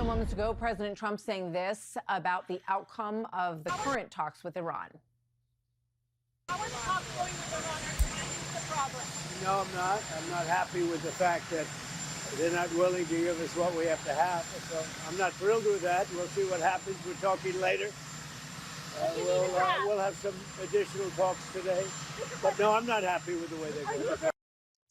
moments ago, President Trump saying this about the outcome of the current talks with Iran. How are the talks going with Iran? Are the problem? No, I'm not. I'm not happy with the fact that they're not willing to give us what we have to have. So I'm not thrilled with that. We'll see what happens. We're talking later. We'll have some additional talks today. But no, I'm not happy with the way they're going.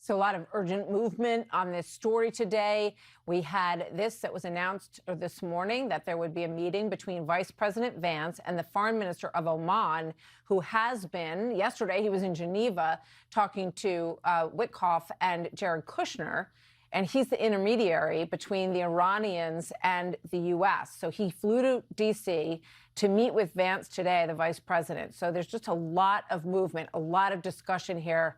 So a lot of urgent movement on this story today. We had this that was announced this morning, that there would be a meeting between Vice President Vance and the Foreign Minister of Oman, who has been, yesterday he was in Geneva talking to Witkoff and Jared Kushner, and he's the intermediary between the Iranians and the U.S. So he flew to D.C. to meet with Vance today, the vice president. So there's just a lot of movement, a lot of discussion here.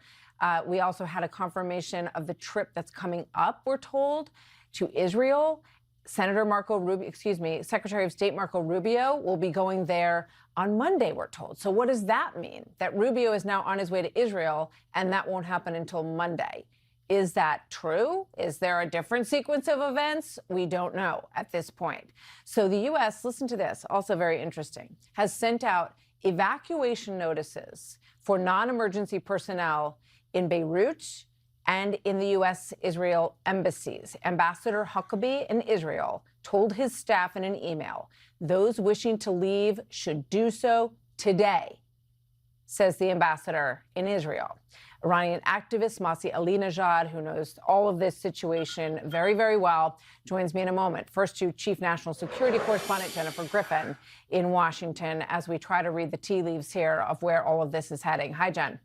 We also had a confirmation of the trip that's coming up, we're told, to Israel. Secretary of State Marco Rubio will be going there on Monday, we're told. So what does that mean? That Rubio is now on his way to Israel, and that won't happen until Monday. Is that true? Is there a different sequence of events? We don't know at this point. So the U.S., listen to this, also very interesting, has sent out evacuation notices for non-emergency personnel in Beirut and in the U.S.-Israel embassies. Ambassador Huckabee in Israel told his staff in an email, those wishing to leave should do so today, says the ambassador in Israel. Iranian activist Masih Alinejad, who knows all of this situation very, very well, joins me in a moment. First to Chief National Security Correspondent Jennifer Griffin in Washington as we try to read the tea leaves here of where all of this is heading. Hi, Jen.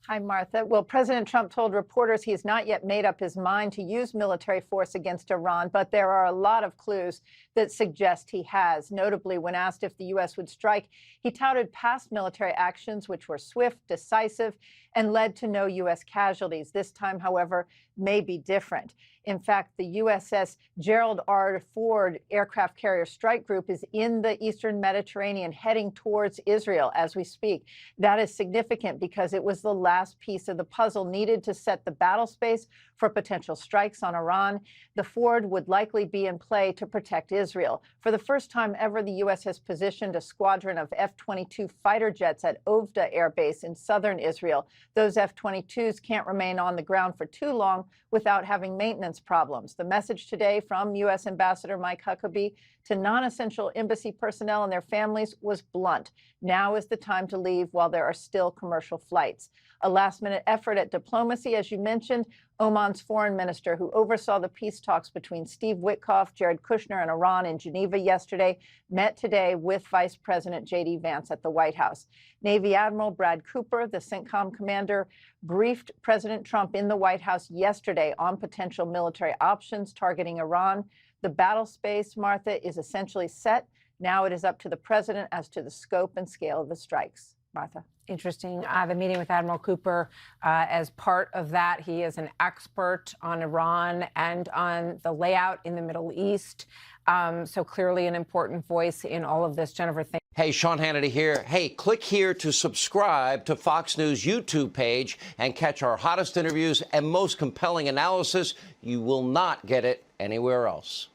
Hi, Martha. Well, President Trump told reporters he has not yet made up his mind to use military force against Iran, but there are a lot of clues that suggest he has. Notably, when asked if the U.S. would strike, he touted past military actions which were swift, decisive, and led to no U.S. casualties. This time, however, may be different. In fact, the USS Gerald R. Ford aircraft carrier strike group is in the Eastern Mediterranean heading towards Israel as we speak. That is significant because it was the last piece of the puzzle needed to set the battle space for potential strikes on Iran. The Ford would likely be in play to protect Israel. For the first time ever, the U.S. has positioned a squadron of F-22 fighter jets at Ovda Air Base in southern Israel. Those F-22s can't remain on the ground for too long without having maintenance problems. The message today from U.S. Ambassador Mike Huckabee to non-essential embassy personnel and their families was blunt. Now is the time to leave while there are still commercial flights. A last-minute effort at diplomacy, as you mentioned. Oman's foreign minister, who oversaw the peace talks between Steve Witkoff, Jared Kushner, and Iran in Geneva yesterday, met today with Vice President J.D. Vance at the White House. Navy Admiral Brad Cooper, the CENTCOM commander, briefed President Trump in the White House yesterday on potential military options targeting Iran. The battle space, Martha, is essentially set. Now it is up to the president as to the scope and scale of the strikes. Martha. Interesting. The meeting with Admiral Cooper, as part of that, he is an expert on Iran and on the layout in the Middle East. So clearly an important voice in all of this. Jennifer, thank you. Hey, Sean Hannity here. Hey, click here to subscribe to Fox News YouTube page and catch our hottest interviews and most compelling analysis. You will not get it anywhere else.